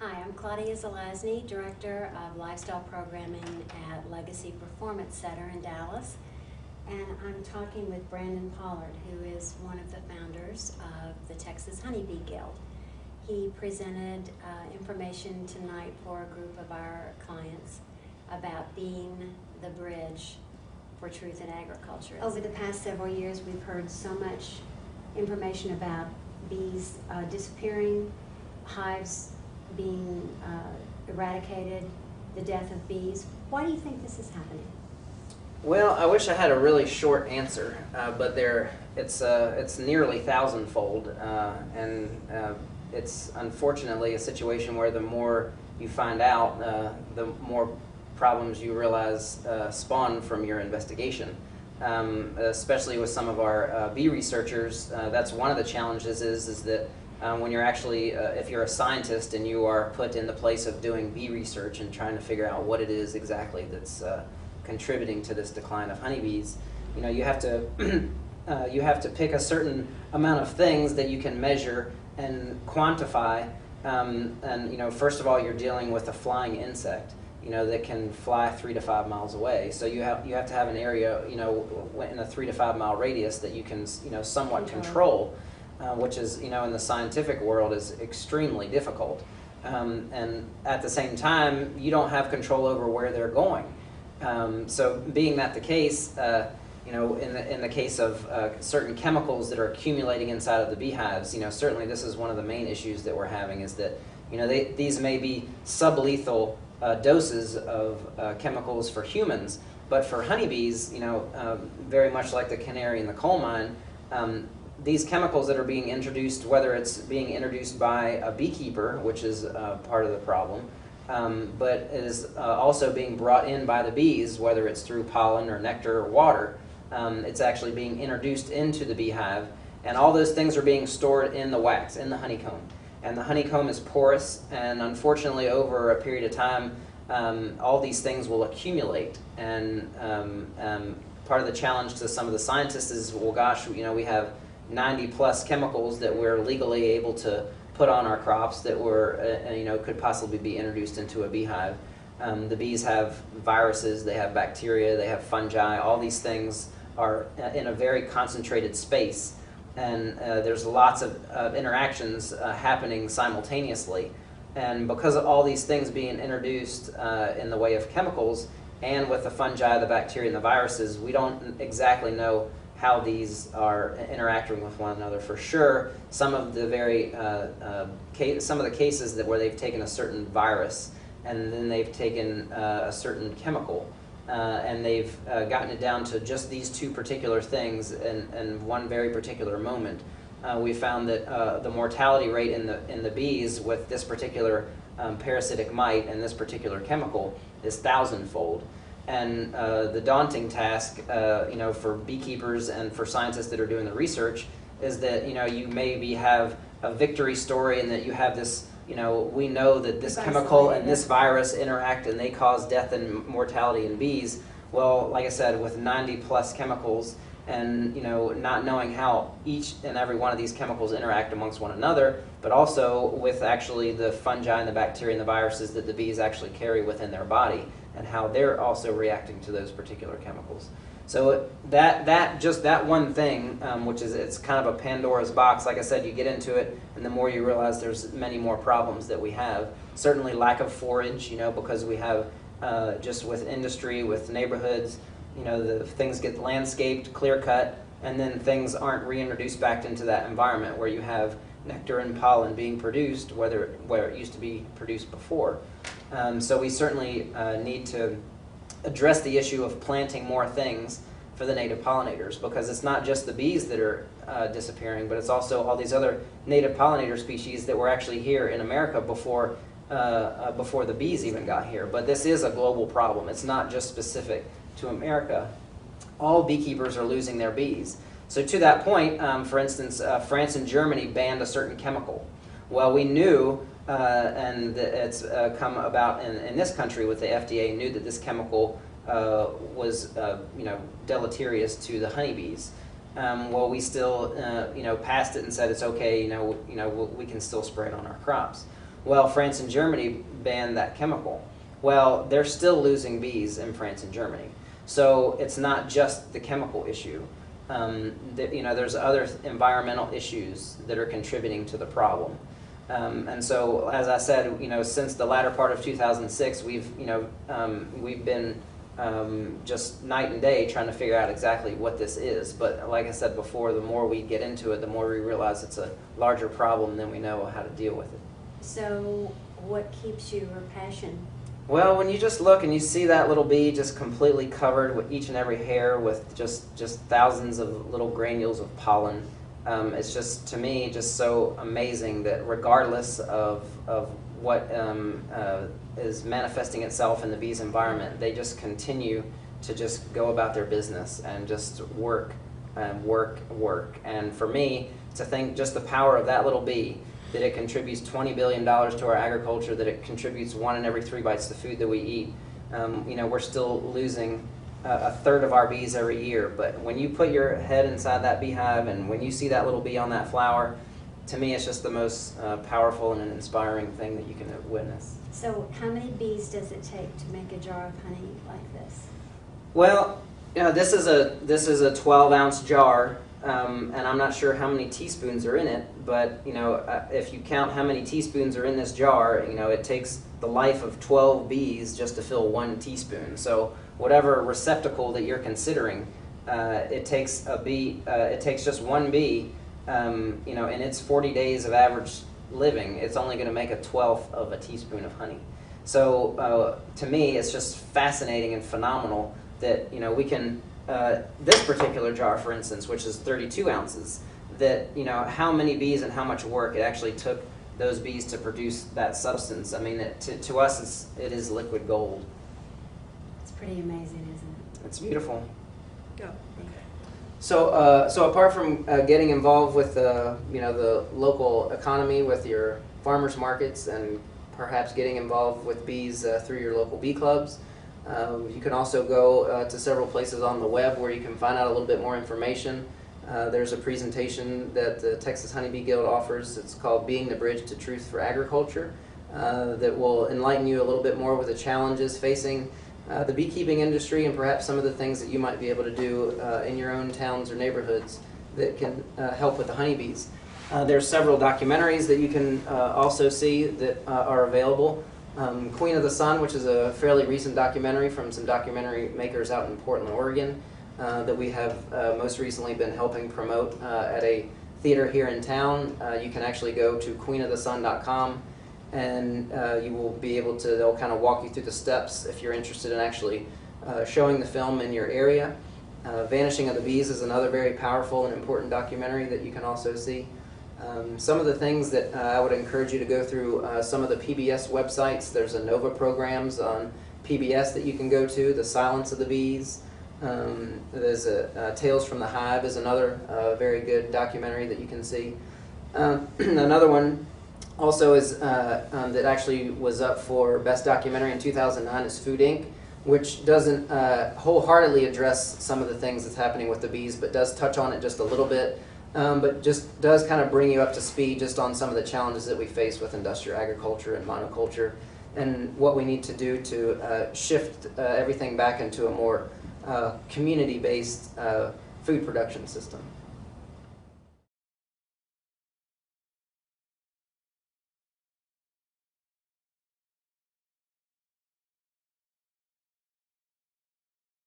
Hi, I'm Claudia Zelazny, Director of Lifestyle Programming at Legacy Performance Center in Dallas. And I'm talking with Brandon Pollard, who is one of the founders of the Texas Honeybee Guild. He presented information tonight for a group of our clients about being the bridge for truth in agriculture. Over the past several years, we've heard so much information about bees disappearing, hives being eradicated, the death of bees. Why do you think this is happening? Well, I wish I had a really short answer, but it's nearly thousandfold, and it's unfortunately a situation where the more you find out, the more problems you realize spawn from your investigation. Especially with some of our bee researchers, that's one of the challenges is that when you're actually, if you're a scientist and you are put in the place of doing bee research and trying to figure out what it is exactly that's contributing to this decline of honeybees, you have to pick a certain amount of things that you can measure and quantify. And first of all, you're dealing with a flying insect, that can fly 3 to 5 miles away. So you have to have an area, in a 3 to 5 mile radius that you can, somewhat control. Which is, in the scientific world is extremely difficult. And at the same time, you don't have control over where they're going. So being that the case, in the case of certain chemicals that are accumulating inside of the beehives, certainly this is one of the main issues that we're having is that, these may be sublethal doses of chemicals for humans, but for honeybees, very much like the canary in the coal mine, these chemicals that are being introduced, whether it's being introduced by a beekeeper, which is part of the problem, but is also being brought in by the bees, whether it's through pollen or nectar or water, it's actually being introduced into the beehive, and all those things are being stored in the wax, in the honeycomb. And the honeycomb is porous, and unfortunately over a period of time, all these things will accumulate. And part of the challenge to some of the scientists is, well, gosh, we have 90 plus chemicals that we're legally able to put on our crops that could possibly be introduced into a beehive. The bees have viruses, they have bacteria, they have fungi. All these things are in a very concentrated space, and there's lots of interactions happening simultaneously. And because of all these things being introduced in the way of chemicals, and with the fungi, the bacteria, and the viruses, we don't exactly know how these are interacting with one another. For sure, some of the cases where they've taken a certain virus and then they've taken a certain chemical and they've gotten it down to just these two particular things in one very particular moment. We found that the mortality rate in the bees with this particular parasitic mite and this particular chemical is thousandfold. And the daunting task, for beekeepers and for scientists that are doing the research is that, you maybe have a victory story and that you have this, we know that this chemical and this virus interact and they cause death and mortality in bees. Well, like I said, with 90 plus chemicals and, not knowing how each and every one of these chemicals interact amongst one another, but also with actually the fungi and the bacteria and the viruses that the bees actually carry within their body, and how they're also reacting to those particular chemicals. So just that one thing, which is, it's kind of a Pandora's box. Like I said, you get into it, and the more you realize there's many more problems that we have. Certainly lack of forage, because we have, just with industry, with neighborhoods, the things get landscaped, clear-cut, and then things aren't reintroduced back into that environment where you have nectar and pollen being produced, where it used to be produced before. So we certainly need to address the issue of planting more things for the native pollinators, because it's not just the bees that are disappearing, but it's also all these other native pollinator species that were actually here in America before the bees even got here. But this is a global problem. It's not just specific to America. All beekeepers are losing their bees. So to that point, for instance, France and Germany banned a certain chemical. Well, we knew, and it's come about in this country with the FDA, knew that this chemical was deleterious to the honeybees. Well, we still passed it and said it's okay. We can still spray it on our crops. well, France and Germany banned that chemical. Well, they're still losing bees in France and Germany. So it's not just the chemical issue. There's other environmental issues that are contributing to the problem. And so, as I said, since the latter part of 2006, we've been just night and day trying to figure out exactly what this is. But like I said before, the more we get into it, the more we realize it's a larger problem than we know how to deal with it. So what keeps your passion? Well, when you just look and you see that little bee just completely covered with each and every hair with just thousands of little granules of pollen, it's just, to me, just so amazing that regardless of what is manifesting itself in the bee's environment, they just continue to just go about their business and just work and work. And for me, to think just the power of that little bee, that it contributes $20 billion to our agriculture, that it contributes 1 in every 3 bites of food that we eat. We're still losing a third of our bees every year. But when you put your head inside that beehive and when you see that little bee on that flower, to me it's just the most powerful and an inspiring thing that you can witness. So how many bees does it take to make a jar of honey like this? Well, this is a 12-ounce jar. And I'm not sure how many teaspoons are in it, but if you count how many teaspoons are in this jar, it takes the life of 12 bees just to fill 1 teaspoon. So whatever receptacle that you're considering, it takes a bee. It takes just 1 bee. In its 40 days of average living, it's only going to make 1/12 of a teaspoon of honey. So to me, it's just fascinating and phenomenal that we can. This particular jar, for instance, which is 32 ounces, that how many bees and how much work it actually took those bees to produce that substance. I mean, to us, it is liquid gold. It's pretty amazing, isn't it? It's beautiful. Yeah. So apart from getting involved with the local economy with your farmers markets and perhaps getting involved with bees through your local bee clubs. You can also go to several places on the web where you can find out a little bit more information. There's a presentation that the Texas Honeybee Guild offers. It's called Being the Bridge to Truth for Agriculture, that will enlighten you a little bit more with the challenges facing the beekeeping industry and perhaps some of the things that you might be able to do in your own towns or neighborhoods that can help with the honeybees. There's several documentaries that you can also see that are available. Queen of the Sun, which is a fairly recent documentary from some documentary makers out in Portland, Oregon, that we have most recently been helping promote at a theater here in town. You can actually go to queenofthesun.com and you will be able to, they'll kind of walk you through the steps if you're interested in actually showing the film in your area. Vanishing of the Bees is another very powerful and important documentary that you can also see. Some of the things that I would encourage you to go through some of the PBS websites. There's ANOVA programs on PBS that you can go to, The Silence of the Bees. There's Tales from the Hive is another very good documentary that you can see. Another one also is that actually was up for Best Documentary in 2009 is Food Inc., which doesn't wholeheartedly address some of the things that's happening with the bees, but does touch on it just a little bit. But just does kind of bring you up to speed just on some of the challenges that we face with industrial agriculture and monoculture and what we need to do to shift everything back into a more community-based food production system.